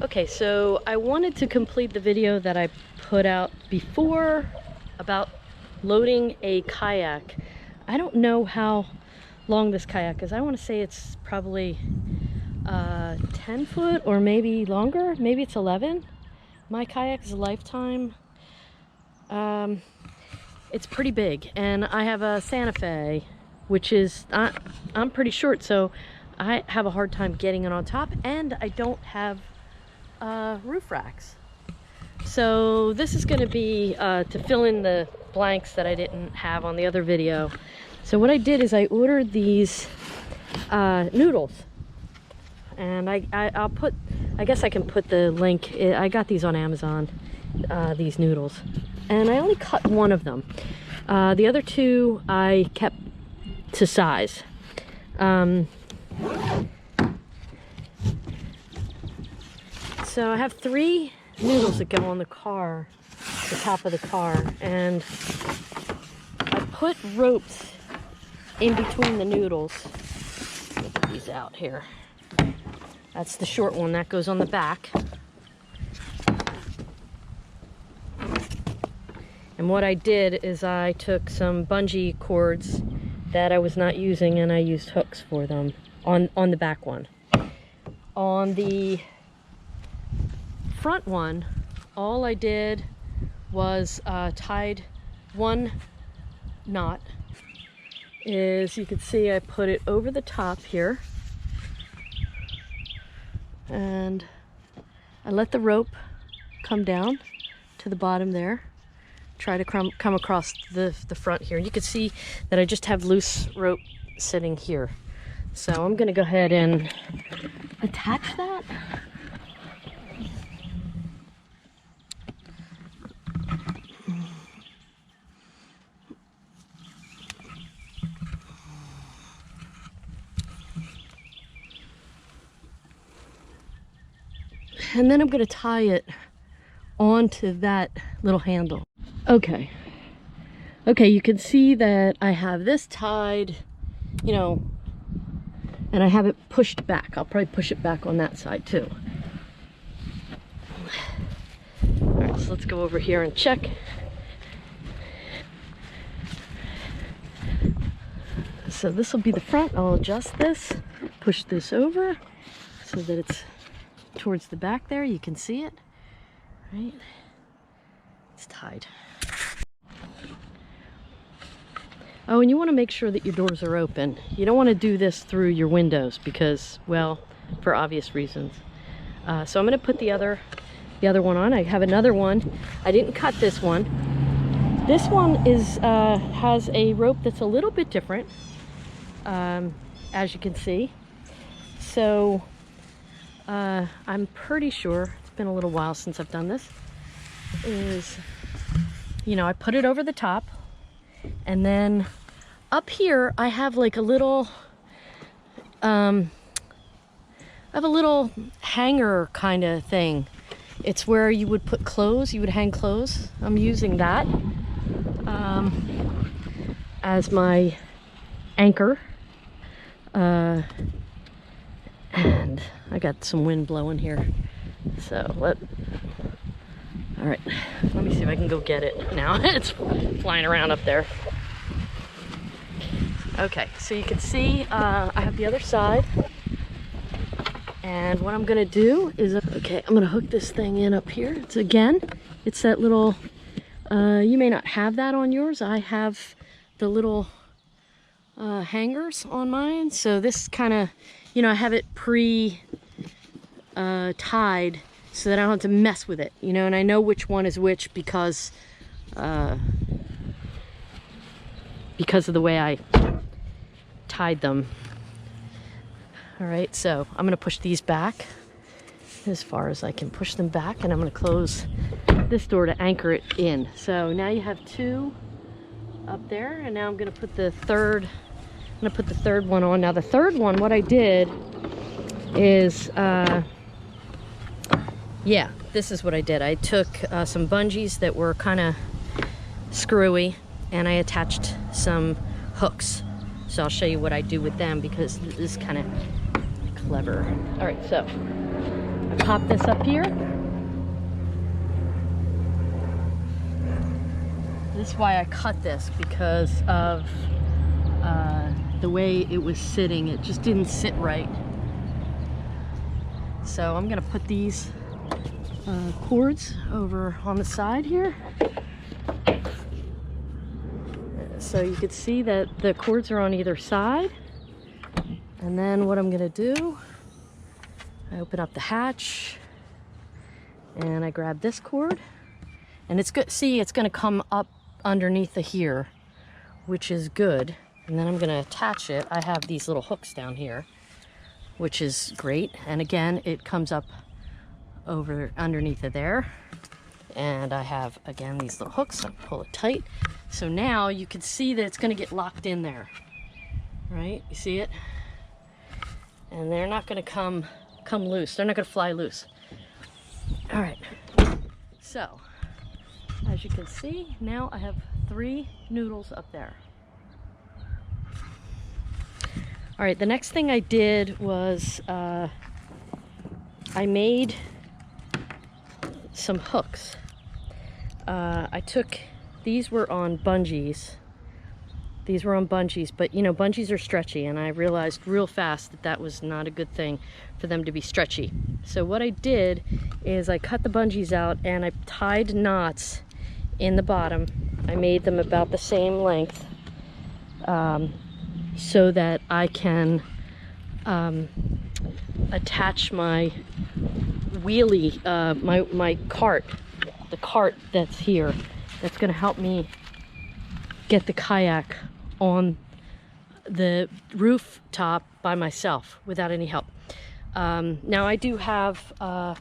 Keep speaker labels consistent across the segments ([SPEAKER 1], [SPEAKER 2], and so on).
[SPEAKER 1] Okay, so I wanted to complete the video that I put out before about loading a kayak. I don't know how long this kayak is. I want to say it's probably 10 foot or maybe longer. Maybe it's 11. My kayak is a Lifetime. It's pretty big, and I have a Santa Fe, which is I'm pretty short, so I have a hard time getting it on top, and I don't have roof racks. So this is going to be to fill in the blanks that I didn't have on the other video. So what I did is I ordered these noodles, and I'll put, I guess I can put the link. I got these on Amazon, these noodles, and I only cut one of them. The other two I kept to size. So I have 3 noodles that go on the car, the top of the car, and I put ropes in between the noodles. Get these out here. That's the short one that goes on the back. And what I did is I took some bungee cords that I was not using, and I used hooks for them on the back one. On the front one, all I did was tied one knot. As you can see, I put it over the top here, and I let the rope come down to the bottom there. Try to come across the front here. You can see that I just have loose rope sitting here. So I'm gonna go ahead and attach that. And then I'm going to tie it onto that little handle. Okay, you can see that I have this tied, you know, and I have it pushed back. I'll probably push it back on that side too. All right, so let's go over here and check. So this will be the front. I'll adjust this, push this over so that it's towards the back there. You can see it, right? It's tied. Oh, and you want to make sure that your doors are open. You don't want to do this through your windows because, well, for obvious reasons. So I'm going to put the other one on. I have another one. I didn't cut this one. This one is has a rope that's a little bit different, as you can see. So I'm pretty sure, it's been a little while since I've done this, is, you know, I put it over the top, and then up here I have like a little, I have a little hanger kind of thing. It's where you would put clothes, you would hang clothes. I'm using that as my anchor. And I got some wind blowing here, so all right, let me see if I can go get it now. It's flying around up there. Okay, so you can see I have the other side, and what I'm gonna do is, okay, I'm gonna hook this thing in up here. It's that little, you may not have that on yours. I have the little hangers on mine, so this kind of, you know, I have it tied so that I don't have to mess with it, you know, and I know which one is which because of the way I tied them. All right, so I'm going to push these back as far as I can push them back, and I'm going to close this door to anchor it in. So now you have 2 up there, and now I'm going to put the third one on. Now the third one, what I did is, yeah, this is what I did. I took some bungees that were kind of screwy, and I attached some hooks. So I'll show you what I do with them because this is kind of clever. All right, so I pop this up here. This is why I cut this, because of the way it was sitting. It just didn't sit right. So I'm gonna put these cords over on the side here. So you can see that the cords are on either side. And then what I'm gonna do, I open up the hatch and I grab this cord, and it's good. See, it's gonna come up underneath the here, which is good. And then I'm gonna attach it. I have these little hooks down here, which is great. And again, it comes up over underneath of there. And I have, again, these little hooks. I pull it tight. So now you can see that it's gonna get locked in there, right? You see it? And they're not gonna come loose. They're not gonna fly loose. All right, so as you can see, now I have 3 noodles up there. All right, the next thing I did was I made some hooks. I took, these were on bungees. These were on bungees, but you know, bungees are stretchy, and I realized real fast that that was not a good thing for them to be stretchy. So what I did is I cut the bungees out and I tied knots in the bottom. I made them about the same length so that I can attach my wheelie, my cart, the cart that's here, that's gonna help me get the kayak on the rooftop by myself without any help. Now I do have a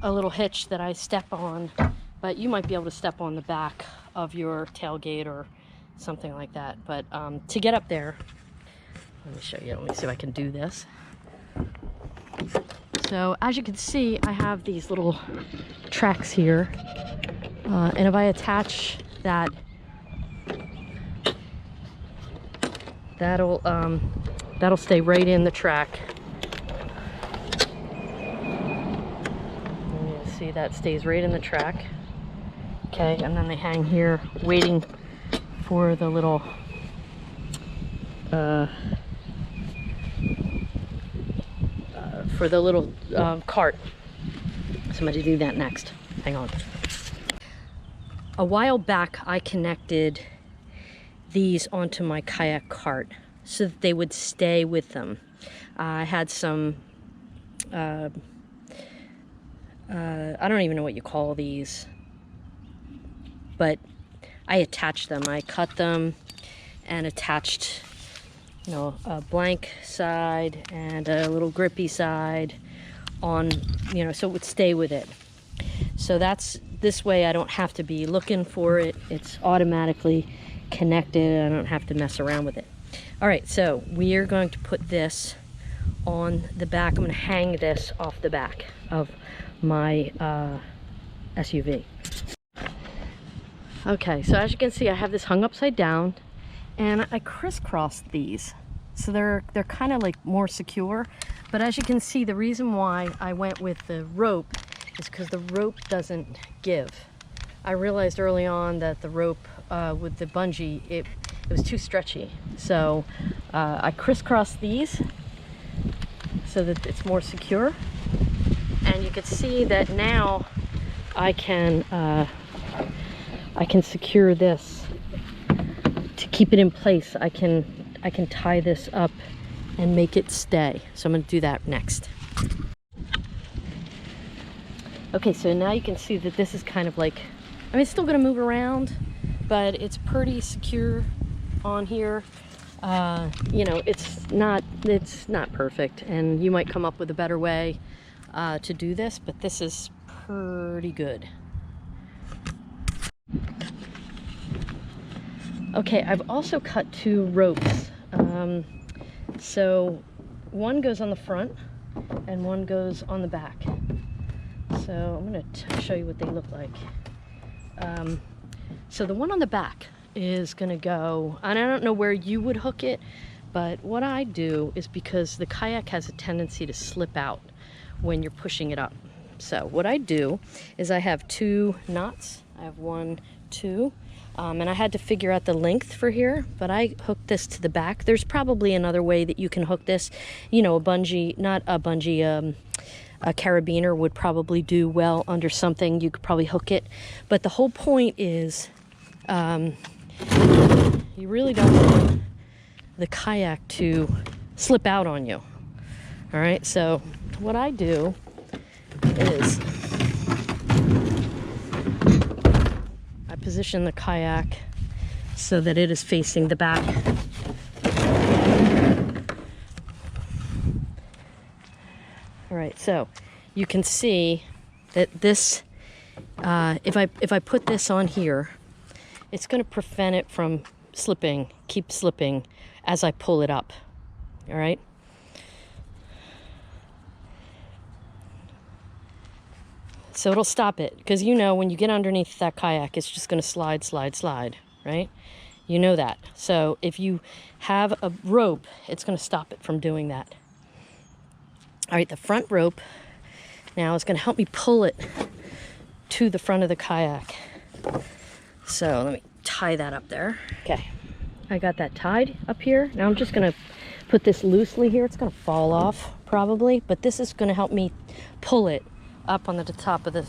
[SPEAKER 1] little hitch that I step on, but you might be able to step on the back of your tailgate or something like that. But to get up there, let me show you. Let me see if I can do this. So as you can see, I have these little tracks here, and if I attach that, that'll stay right in the track. And you see that stays right in the track. Okay, and then they hang here waiting for the little cart. So I'm going to do that next. Hang on. A while back I connected these onto my kayak cart so that they would stay with them. I had some I don't even know what you call these, but I attached them. I cut them and attached, you know, a blank side and a little grippy side on, you know, so it would stay with it. So that's, this way I don't have to be looking for it. It's automatically connected. I don't have to mess around with it. All right, so we are going to put this on the back. I'm going to hang this off the back of my SUV. Okay, so as you can see, I have this hung upside down, and I crisscrossed these, so they're kind of like more secure. But as you can see, the reason why I went with the rope is because the rope doesn't give. I realized early on that the rope with the bungee, it was too stretchy. So I crisscrossed these so that it's more secure. And you can see that now I can secure this to keep it in place. I can tie this up and make it stay. So I'm going to do that next. Okay, so now you can see that this is kind of like, I mean, it's still going to move around, but it's pretty secure on here. You know, it's not perfect, and you might come up with a better way to do this, but this is pretty good. Okay, I've also cut 2 ropes. So one goes on the front and one goes on the back. So I'm going to show you what they look like. So the one on the back is going to go, and I don't know where you would hook it, but what I do is, because the kayak has a tendency to slip out when you're pushing it up. So what I do is I have 2 knots. I have 1, 2, and I had to figure out the length for here, but I hooked this to the back. There's probably another way that you can hook this. You know, a bungee, not a bungee, a carabiner would probably do well under something. You could probably hook it, but the whole point is you really don't want the kayak to slip out on you. All right, so what I do is I position the kayak so that it is facing the back. All right, so you can see that this, if I put this on here, it's going to prevent it from slipping, keep slipping as I pull it up. All right. So it'll stop it, because you know when you get underneath that kayak, it's just going to slide, slide, slide, right? You know that. So if you have a rope, it's going to stop it from doing that. All right, the front rope now is going to help me pull it to the front of the kayak. So let me tie that up there. Okay, I got that tied up here. Now I'm just going to put this loosely here. It's going to fall off probably, but this is going to help me pull it up on the top of the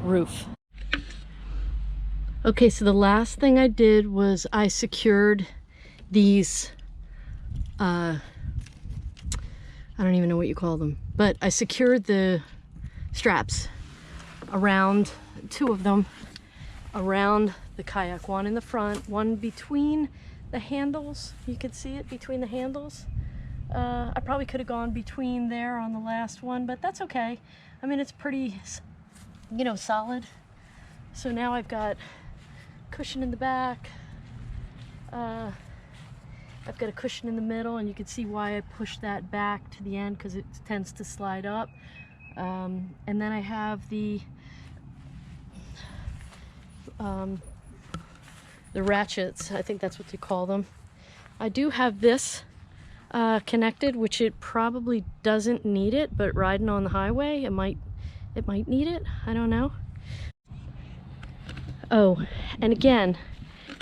[SPEAKER 1] roof. Okay, so the last thing I did was I secured these, I don't even know what you call them, but I secured the straps around, 2 of them around the kayak, one in the front, one between the handles. You could see it between the handles. I probably could have gone between there on the last one, but that's okay. I mean, it's pretty, you know, solid. So now I've got cushion in the back. I've got a cushion in the middle, and you can see why I pushed that back to the end, because it tends to slide up. And then I have the ratchets, I think that's what you call them. I do have this connected, which it probably doesn't need it, but riding on the highway, it might need it. I don't know. Oh, and again,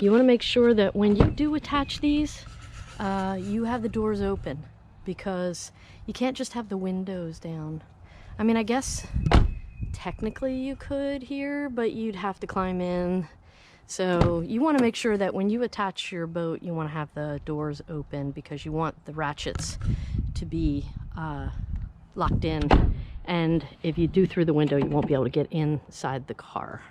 [SPEAKER 1] you want to make sure that when you do attach these, you have the doors open, because you can't just have the windows down. I mean, I guess technically you could here, but you'd have to climb in. So you want to make sure that when you attach your boat, you want to have the doors open, because you want the ratchets to be locked in. And if you do through the window, you won't be able to get inside the car.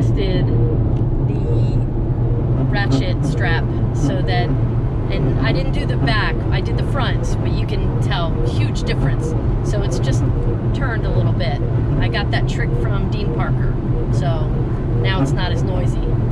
[SPEAKER 1] adjusted the ratchet strap so that, and I didn't do the back, I did the front, but you can tell huge difference. So it's just turned a little bit. I got that trick from Dean Parker, so now it's not as noisy.